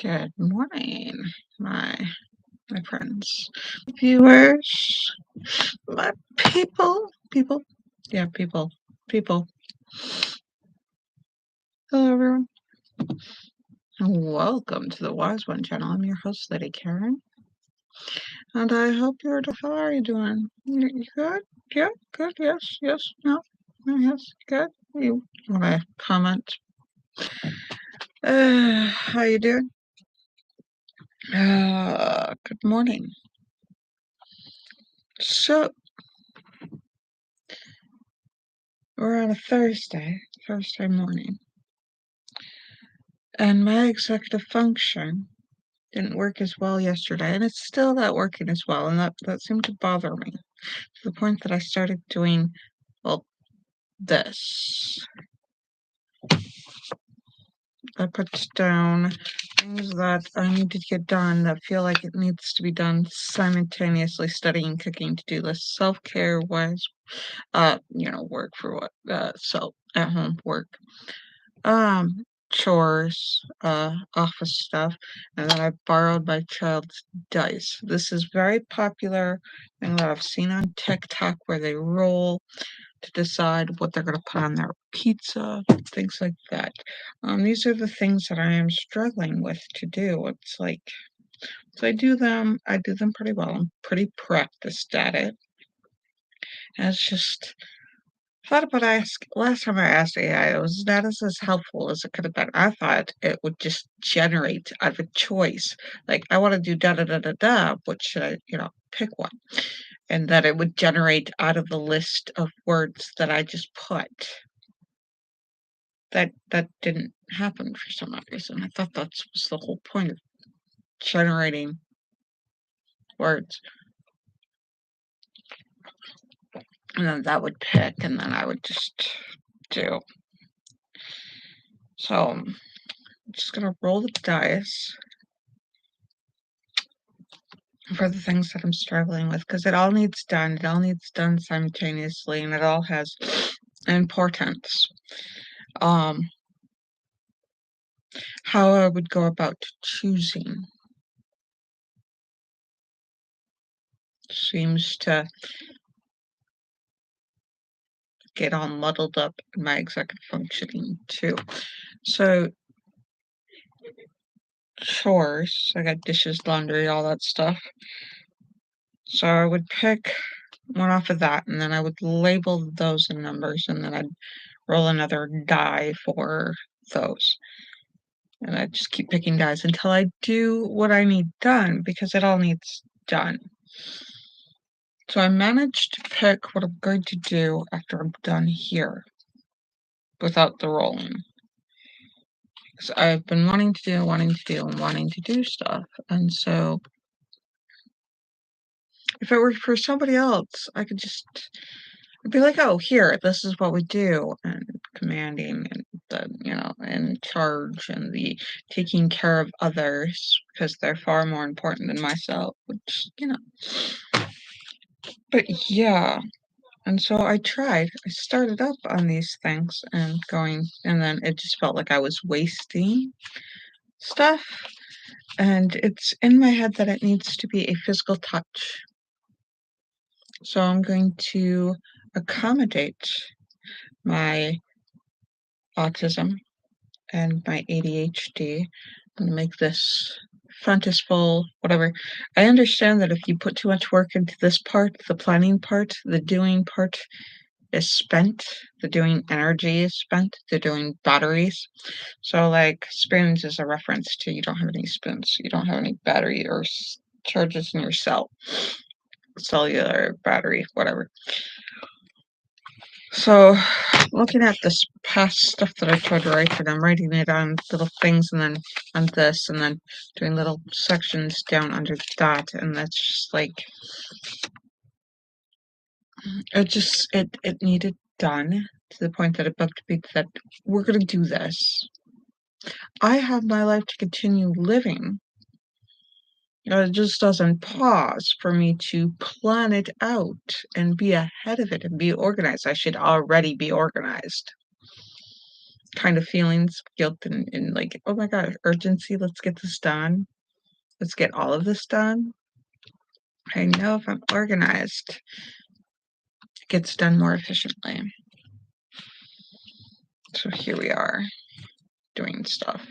Good morning, my friends, viewers, my people, yeah, people. Hello, everyone, and welcome to the Wise One channel. I'm your host, Lady Caren, and I hope you're. How are you doing? You good? Yeah, good. Yes. No, yes, good. You want to comment? How you doing? Good morning. So we're on a Thursday morning. And my executive function didn't work as well yesterday, and it's still not working as well, and that seemed to bother me to the point that I started doing, well, this. I put down things that I need to get done that feel like it needs to be done simultaneously, studying, cooking, to-do list, self-care wise, work for what, at home work. Chores, office stuff, and then I borrowed my child's dice. This is very popular thing that I've seen on TikTok where they roll to decide what they're going to put on their pizza, things like that. These are the things that I am struggling with to do. It's like, so I do them pretty well. I'm pretty practiced at it. And it's just thought about last time I asked AI, it was not as helpful as it could have been. I thought it would just generate out of a choice. Like, I want to do da da da da da, what should I, pick one. And that it would generate out of the list of words that I just put. That didn't happen for some odd reason. I thought that was the whole point of generating words. And then that would pick, and then I would just do. So I'm just gonna roll the dice for the things that I'm struggling with, because it all needs done. It all needs done simultaneously, and it all has importance. How I would go about choosing seems to get all muddled up in my executive functioning too. So chores, I got dishes, laundry, all that stuff. So I would pick one off of that, and then I would label those in numbers, and then I'd roll another die for those. And I just keep picking dies until I do what I need done, because it all needs done. So I managed to pick what I'm going to do after I'm done here without the rolling. Because I've been wanting to do stuff. And so if it were for somebody else, I could just be like, oh, here, this is what we do, and commanding, and the, in charge, and the taking care of others, because they're far more important than myself, which, but yeah. And so I started up on these things and then it just felt like I was wasting stuff. And it's in my head that it needs to be a physical touch. So I'm going to accommodate my autism and my ADHD. I'm going to make this front is full, whatever. I understand that if you put too much work into this part, the planning part, the doing part is spent. The doing energy is spent. The doing batteries. So, like, spoons is a reference to you don't have any spoons. You don't have any battery or charges in your cellular battery, whatever. So, looking at this past stuff that I tried to write, and I'm writing it on little things, and then on this, and then doing little sections down under that, and that's just like, it needed done to the point that it bugged me that we're gonna do this. I have my life to continue living. It just doesn't pause for me to plan it out and be ahead of it and be organized. I should already be organized. kind of feelings, guilt, and like, oh my god, urgency. Let's get this done. Let's get all of this done. I know if I'm organized, it gets done more efficiently. So here we are doing stuff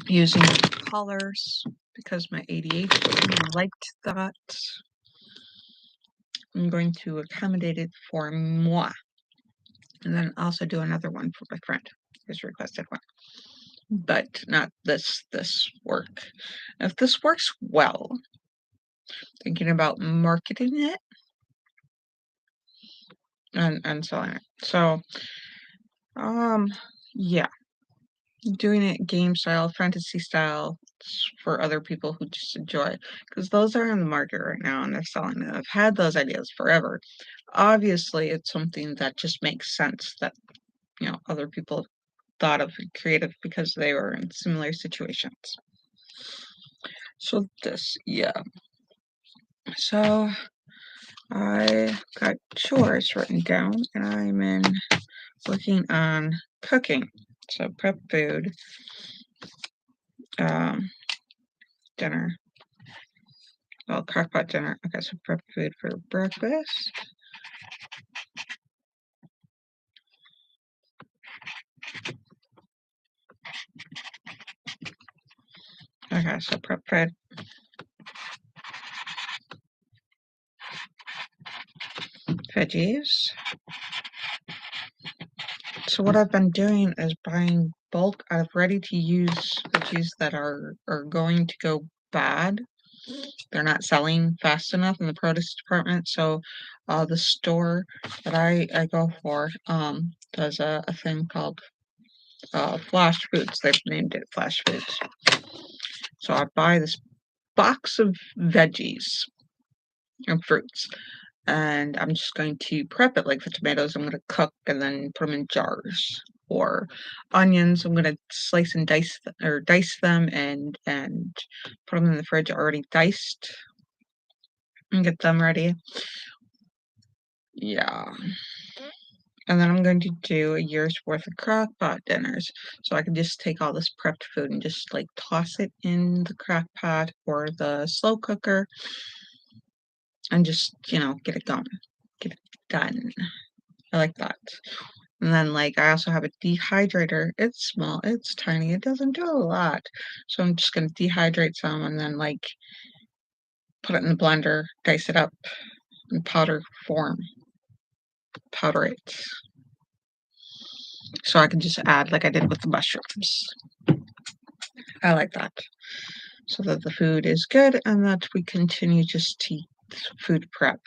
using colors because my ADHD liked that. I'm going to accommodate it for moi, and then also do another one for my friend who's requested one, but not this work. If this works well, thinking about marketing it and selling it. So, yeah, doing it game style, fantasy style for other people who just enjoy it, because those are on the market right now and they're selling it. I've had those ideas forever. Obviously, it's something that just makes sense that, other people thought of and creative because they were in similar situations. So yeah. So I got chores written down and I'm working on cooking. So prep food, dinner. Well, crockpot dinner. Okay, so prep food for breakfast. Okay, so prep food. Veggies. So what I've been doing is buying bulk out of ready-to-use veggies that are going to go bad. They're not selling fast enough in the produce department. So the store that I go for does a thing called Flash Foods. They've named it Flash Foods. So I buy this box of veggies and fruits, and I'm just going to prep it like the tomatoes. I'm going to cook and then put them in jars. Or onions, I'm going to slice and dice them and put them in the fridge already diced and get them ready. Yeah. And then I'm going to do a year's worth of crock pot dinners. So I can just take all this prepped food and just like toss it in the crock pot or the slow cooker and just, get it going, get it done. I like that. And then like I also have a dehydrator. It's small, it's tiny, it doesn't do a lot. So I'm just gonna dehydrate some and then like put it in the blender, dice it up in powder form. Powder it. So I can just add like I did with the mushrooms. I like that. So that the food is good and that we continue just to food prep.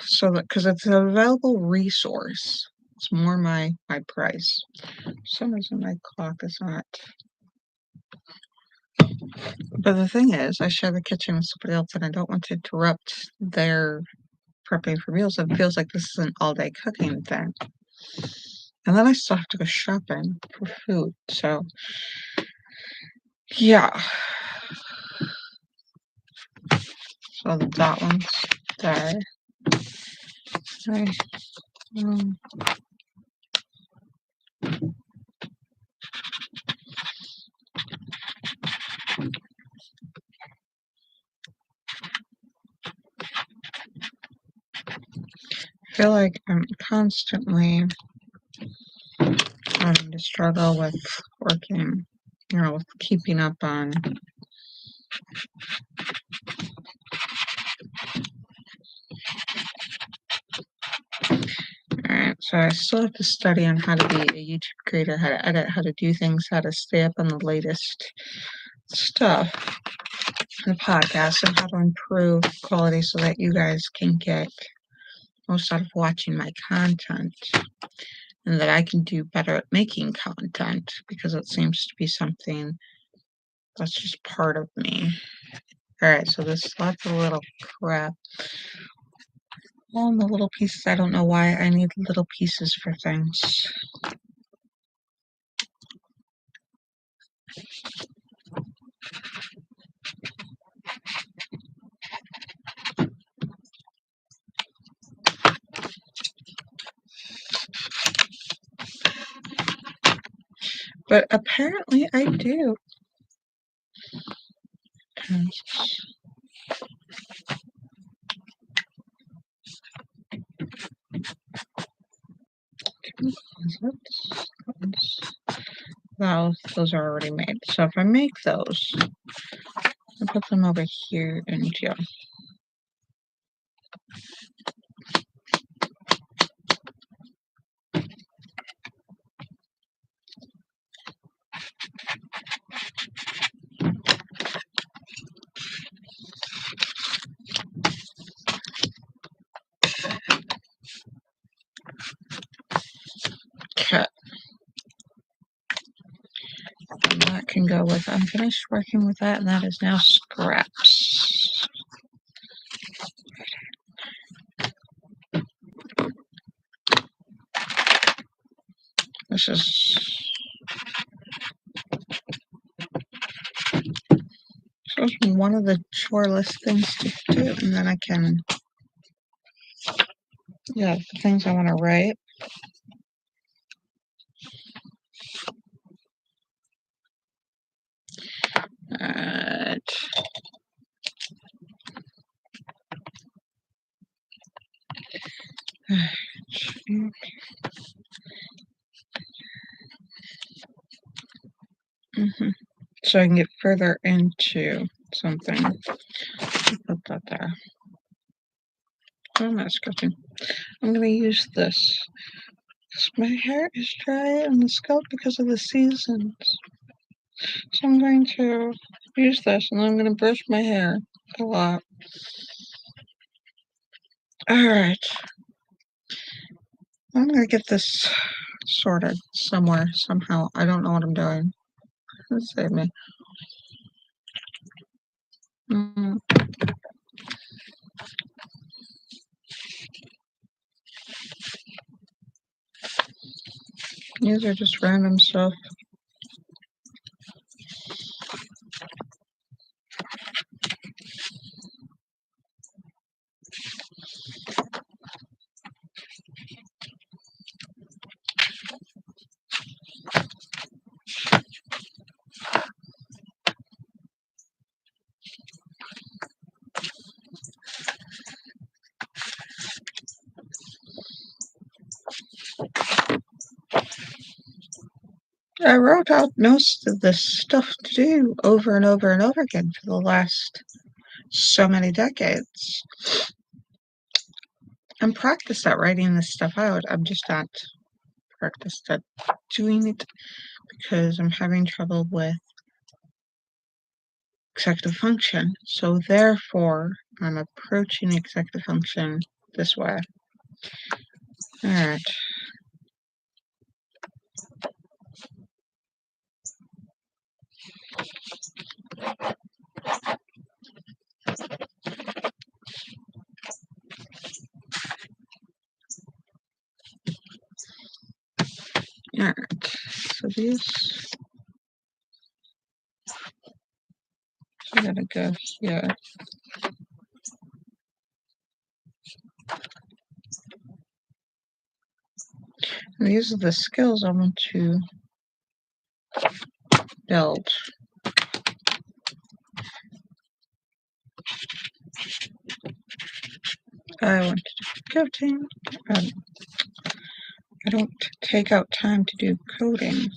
So that because it's an available resource. It's more my price. For some reason my clock is not. But the thing is, I share the kitchen with somebody else and I don't want to interrupt their prepping for meals. It feels like this is an all-day cooking thing. And then I still have to go shopping for food. So yeah. So that one's there. I feel like I'm constantly having to struggle with working, with keeping up on Alright, so I still have to study on how to be a YouTube creator, how to edit, how to do things, how to stay up on the latest stuff in the podcast, and how to improve quality so that you guys can get most out of watching my content, and that I can do better at making content because it seems to be something that's just part of me. Alright, so there's lots of little crap. All in the little pieces. I don't know why I need little pieces for things. But apparently I do. Well, those are already made. So if I make those, I put them over here and yeah. Okay. And that can go with, I'm finished working with that, and that is now scraps. This is one of the chore list things to do, and then I can, yeah, the things I want to write. Alright. So I can get further into something. Put that there. Oh, I'm not sketching. I'm going to use this. My hair is dry on the scalp because of the seasons. So I'm going to use this, and then I'm going to brush my hair a lot. Alright. I'm going to get this sorted somewhere, somehow. I don't know what I'm doing. Save me. These are just random stuff. I wrote out most of this stuff to do over and over and over again for the last so many decades. I'm practiced at writing this stuff out. I'm just not practiced at doing it because I'm having trouble with executive function. So therefore, I'm approaching executive function this way. Alright. Alright. So these are gonna go here. And these are the skills I want to build. I want to do coding. I don't take out time to do coding.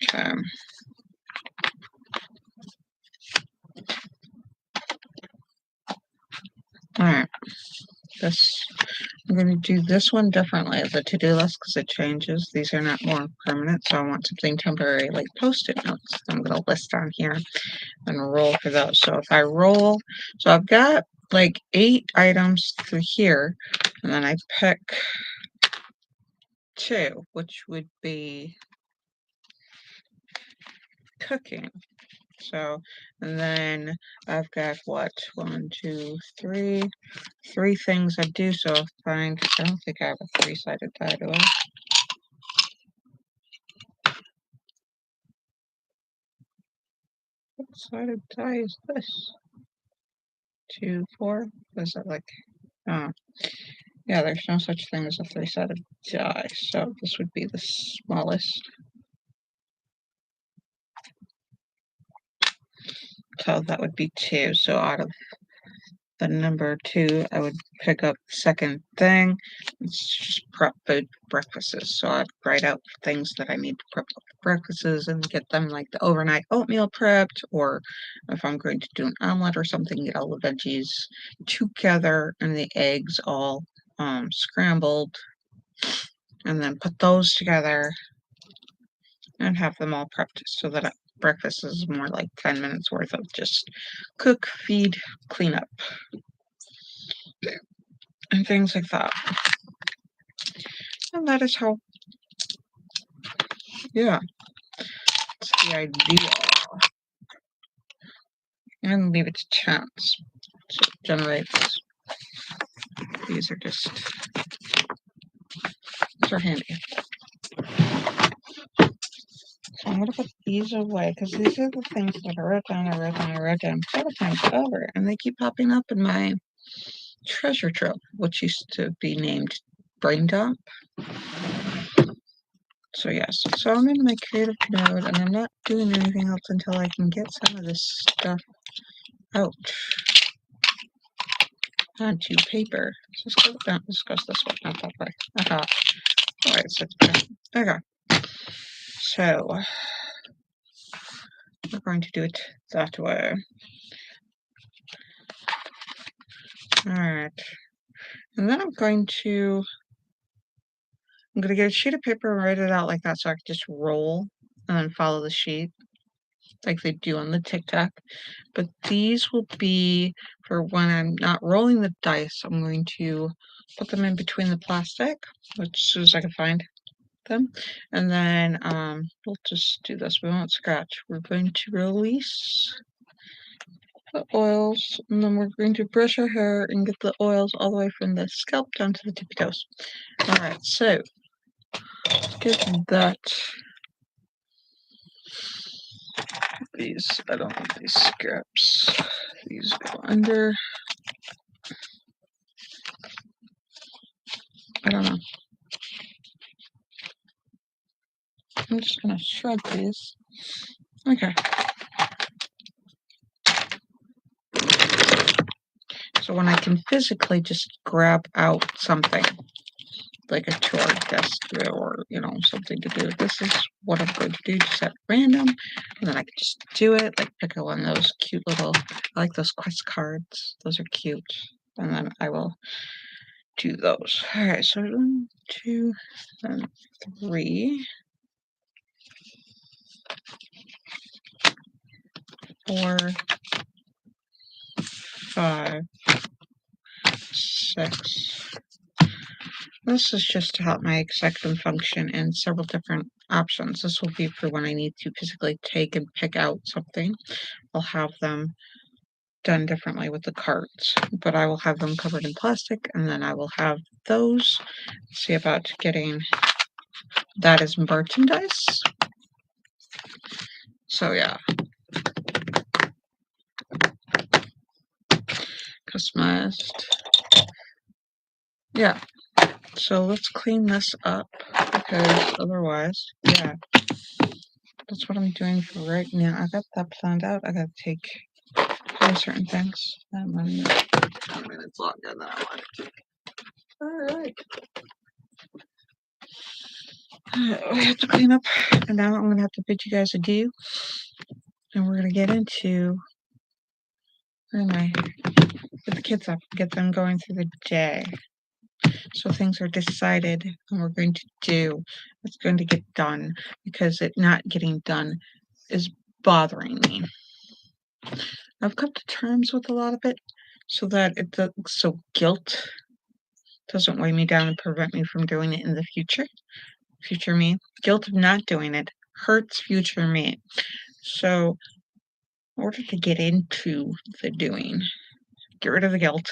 Okay. Alright. I'm going to do this one differently as a to-do list because it changes. These are not more permanent, so I want something temporary like post-it notes. I'm going to list on here and roll for those. So if I roll, so I've got like 8 items through here, and then I pick 2, which would be cooking. So, and then I've got what? 1, 2, 3. 3 things I do. So I'll find, I don't think I have a 3-sided die, do I? What sided die is this? 2, 4. What is that like? Yeah, there's no such thing as a 3-sided die, so this would be the smallest. So that would be 2. So out of the number 2, I would pick up the second thing. It's just prep food breakfasts. So I'd write out things that I need to prep breakfasts and get them like the overnight oatmeal prepped, or if I'm going to do an omelet or something, get all the veggies together and the eggs all scrambled, and then put those together and have them all prepped so that breakfast is more like 10 minutes worth of just cook, feed, clean up, and things like that. And that is how, yeah, it's the idea. And leave it to chance. So it generates. These are handy. So I'm going to put these away because these are the things that I wrote down several times over, and they keep popping up in my treasure trove, which used to be named Brain Dump. So yes, so I'm in my creative mode, and I'm not doing anything else until I can get some of this stuff out onto paper. Let's go down. Let's go this way, not that way. Alright, so okay. So we're going to do it that way. Alright. And then I'm going to get a sheet of paper and write it out like that so I can just roll and then follow the sheet like they do on the Tic Tac. But these will be for when I'm not rolling the dice. I'm going to put them in between the plastic, which as soon as I can find them. And then we'll just do this. We won't scratch. We're going to release the oils, and then we're going to brush our hair and get the oils all the way from the scalp down to the tippy toes. Alright, so let's get that. These, I don't want these scraps. These go under. I don't know. I'm just gonna shrug these. Okay. So when I can physically just grab out something, like a chore desk or, something to do, this is what I'm going to do, just at random, and then I can just do it, like pick up one of those cute little, I like those quest cards, those are cute, and then I will do those. Alright, so 1, 2, and 3, 4, 5, 6. This is just to help my executive function in several different options. This will be for when I need to physically take and pick out something. I'll have them done differently with the cards, but I will have them covered in plastic, and then I will have those. See about getting that as merchandise. So yeah. Customized. Yeah. So let's clean this up because otherwise, yeah. That's what I'm doing for right now. I got that planned out. I gotta take certain things. I'm running 10 minutes longer than I wanted. Alright. We have to clean up, and now I'm gonna have to bid you guys adieu. And we're gonna get into where am I? Get the kids up, get them going through the day. So things are decided and we're going to do. It's going to get done because it not getting done is bothering me. I've come to terms with a lot of it so that so guilt doesn't weigh me down and prevent me from doing it in the future. Future me. Guilt of not doing it hurts future me. So in order to get into the doing, get rid of the guilt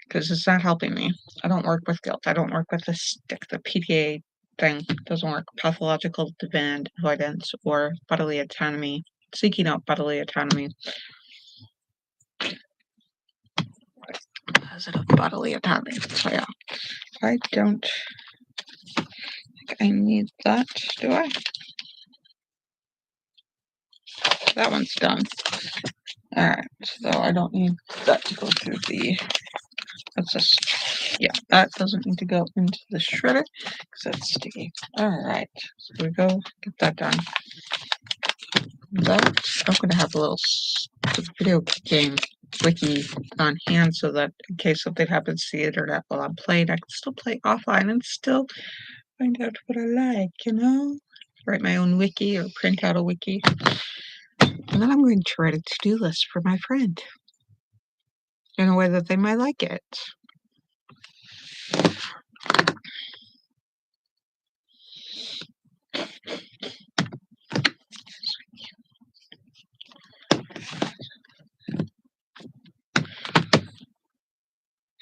because it's not helping me. I don't work with guilt. I don't work with the stick. The PDA thing doesn't work. Pathological demand avoidance or bodily autonomy, seeking out bodily autonomy. positive bodily autonomy. So yeah, I don't think I need that, do I? That one's done. Alright, so I don't need that to go through the, that's just, yeah, that doesn't need to go into the shredder because that's sticky. Alright, so we go get that done. That, I'm going to have a little video game wiki on hand so that in case something happens to the internet while I'm playing, I can still play offline and still find out what I like, you know? Write my own wiki or print out a wiki. And then I'm going to write a to-do list for my friend in a way that they might like it.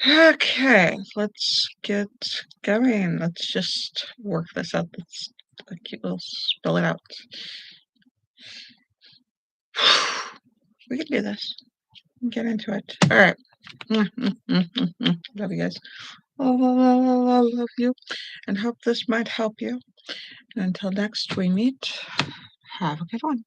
Okay, let's get going. Let's just work this out. We'll spell it out. We can do this. Get into it. All right. Love you guys. Love you. And hope this might help you. And until next we meet, have a good one.